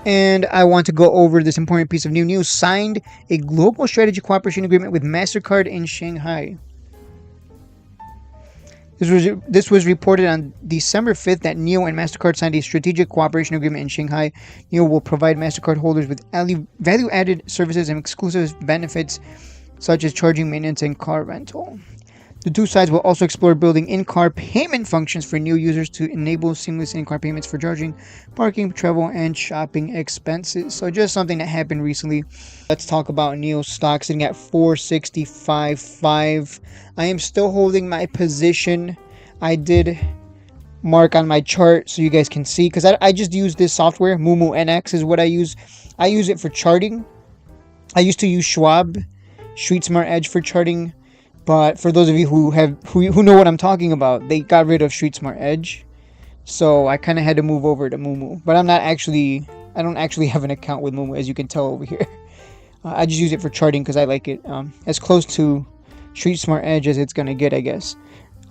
And I want to go over this important piece of new news. Signed a global strategy cooperation agreement with MasterCard in Shanghai. This was reported on December 5th that NIO and MasterCard signed a strategic cooperation agreement in Shanghai. NIO will provide MasterCard holders with value-added services and exclusive benefits such as charging, maintenance, and car rental. The two sides will also explore building in-car payment functions for new users to enable seamless in-car payments for charging, parking, travel, and shopping expenses. So just something that happened recently. Let's talk about NIO stock sitting at 465.5. I am still holding my position. I did mark on my chart so you guys can see, because I just use this software. Moomoo NX is what I use. I use it for charting. I used to use Schwab Street Smart Edge for charting. But for those of you who know what I'm talking about, they got rid of Street Smart Edge, so I kind of had to move over to Moomoo. But I don't actually have an account with Moomoo, as you can tell over here. I just use it for charting because I like it. As close to Street Smart Edge as it's gonna get, I guess.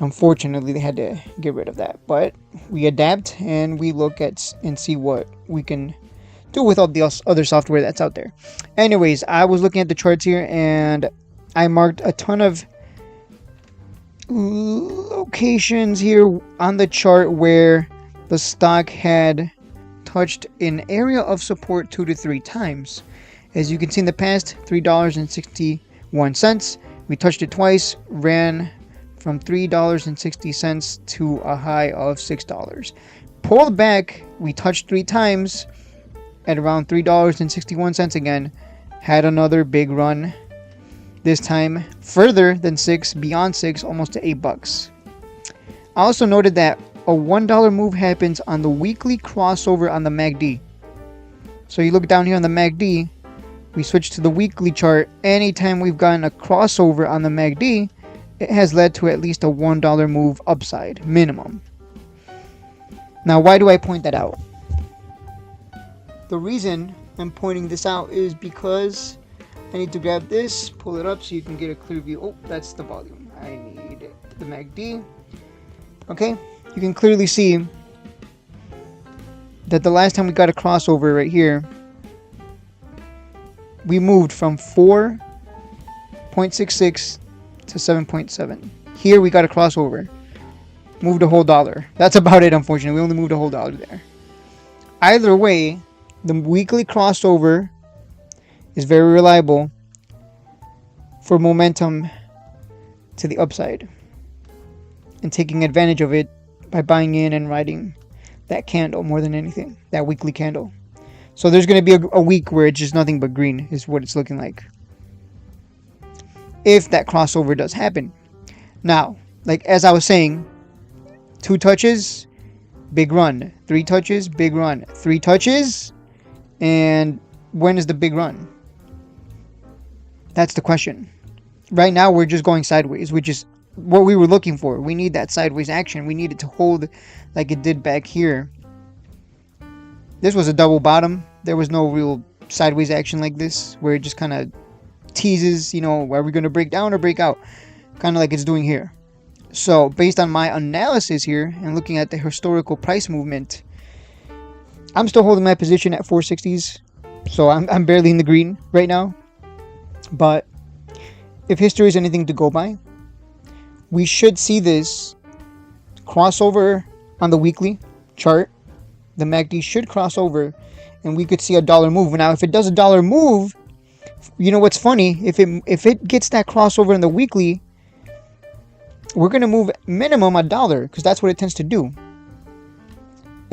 Unfortunately, they had to get rid of that, but we adapt and we look at and see what we can do with all the other software that's out there. Anyways, I was looking at the charts here and I marked a ton of locations here on the chart where the stock had touched an area of support 2 to 3 times. As you can see in the past, $3.61. We touched it twice, ran from $3.60 to a high of $6. Pulled back, we touched 3 times at around $3.61 again, had another big run. This time further than 6, beyond 6, almost to $8. I also noted that a $1 move happens on the weekly crossover on the MACD. So you look down here on the MACD, we switch to the weekly chart. Anytime we've gotten a crossover on the MACD, it has led to at least a $1 move upside, minimum. Now, why do I point that out? The reason I'm pointing this out is because I need to grab this, pull it up so you can get a clear view. Oh, that's the volume. I need the MACD. Okay, you can clearly see that the last time we got a crossover right here, we moved from 4.66 to 7.7. Here we got a crossover. Moved a whole dollar. That's about it, unfortunately. We only moved a whole dollar there. Either way, the weekly crossover is very reliable for momentum to the upside and taking advantage of it by buying in and riding that candle more than anything, that weekly candle. So there's going to be a week where it's just nothing but green is what it's looking like, if that crossover does happen. Now, like as I was saying, 2 touches, big run. 3 touches, big run. 3 touches, and when is the big run? That's the question. Right now, we're just going sideways, which is what we were looking for. We need that sideways action. We need it to hold like it did back here. This was a double bottom. There was no real sideways action like this, where it just kind of teases, are we going to break down or break out? Kind of like it's doing here. So, based on my analysis here, and looking at the historical price movement, I'm still holding my position at 460s. So, I'm barely in the green right now. But if history is anything to go by, we should see this crossover on the weekly chart. The MACD should cross over and we could see a dollar move. Now, if it does a dollar move, you know what's funny? If it gets that crossover in the weekly, we're going to move minimum $1 because that's what it tends to do.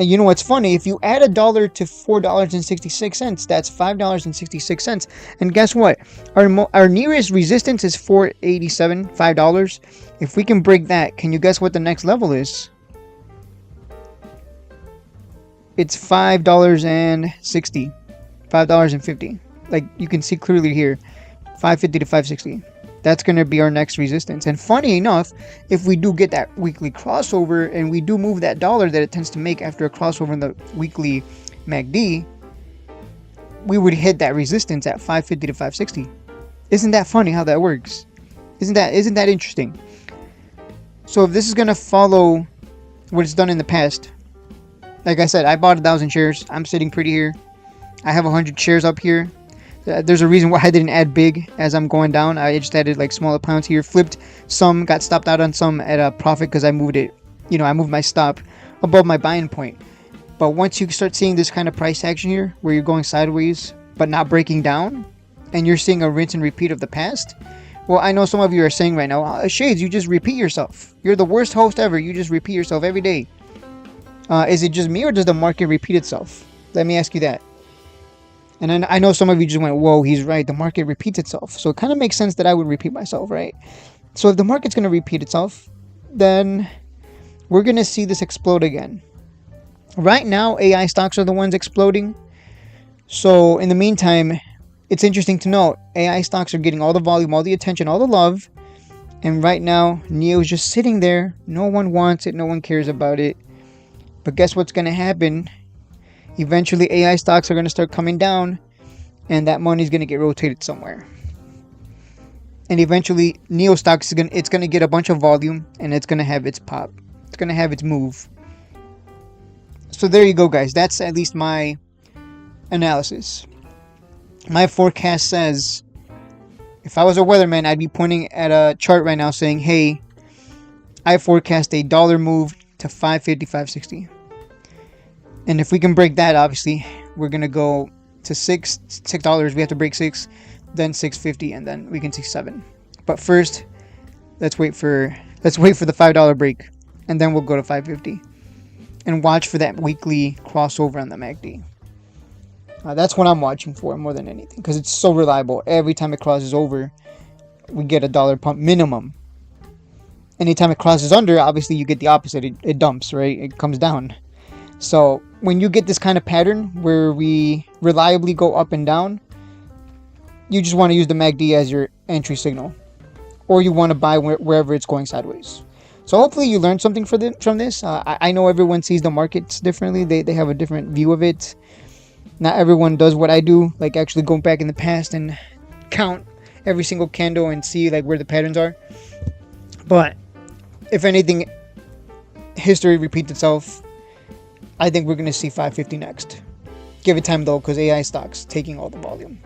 And you know what's funny? If you add $1 to $4.66, that's $5.66. And guess what? Our nearest resistance is $4.87, $5. If we can break that, can you guess what the next level is? It's $5.60, $5.50. Like you can see clearly here, $5.50 to $5.60. That's going to be our next resistance. And funny enough, if we do get that weekly crossover and we do move that dollar that it tends to make after a crossover in the weekly MACD, we would hit that resistance at $5.50 to $5.60. Isn't that funny how that works? Isn't that interesting? So if this is going to follow what it's done in the past, like I said, I bought 1,000 shares. I'm sitting pretty here. I have 100 shares up here. There's a reason why I didn't add big as I'm going down. I just added like small amounts here, flipped some, got stopped out on some at a profit because I moved it, I moved my stop above my buying point. But once you start seeing this kind of price action here, where you're going sideways but not breaking down, and you're seeing a rinse and repeat of the past, well, I know some of you are saying right now, Shades, you just repeat yourself. You're the worst host ever. You just repeat yourself every day. Is it just me, or does the market repeat itself? Let me ask you that. And then I know some of you just went, whoa, he's right. The market repeats itself. So it kind of makes sense that I would repeat myself, right? So if the market's going to repeat itself, then we're going to see this explode again. Right now, AI stocks are the ones exploding. So in the meantime, it's interesting to note, AI stocks are getting all the volume, all the attention, all the love. And right now, NIO is just sitting there. No one wants it. No one cares about it. But guess what's going to happen? Eventually, AI stocks are going to start coming down, and that money is going to get rotated somewhere. And eventually, NIO stocks it's going to get a bunch of volume, and it's going to have its pop. It's going to have its move. So there you go, guys. That's at least my analysis. My forecast says, if I was a weatherman, I'd be pointing at a chart right now saying, hey, I forecast a dollar move to 550, 560. And if we can break that, obviously, we're going to go to $6. We have to break 6, then 650, and then we can see 7. But first, let's wait for the $5 break, and then we'll go to 550. And watch for that weekly crossover on the MACD. That's what I'm watching for more than anything, because it's so reliable. Every time it crosses over, we get a dollar pump minimum. Anytime it crosses under, obviously you get the opposite. It dumps, right? It comes down. So when you get this kind of pattern where we reliably go up and down, you just want to use the MACD as your entry signal, or you want to buy wherever it's going sideways. So hopefully you learned something from this. I know everyone sees the markets differently. They have a different view of it. Not everyone does what I do, like actually go back in the past and count every single candle and see like where the patterns are. But if anything, history repeats itself. I think we're going to see 550 next. Give it time though, because AI stocks taking all the volume.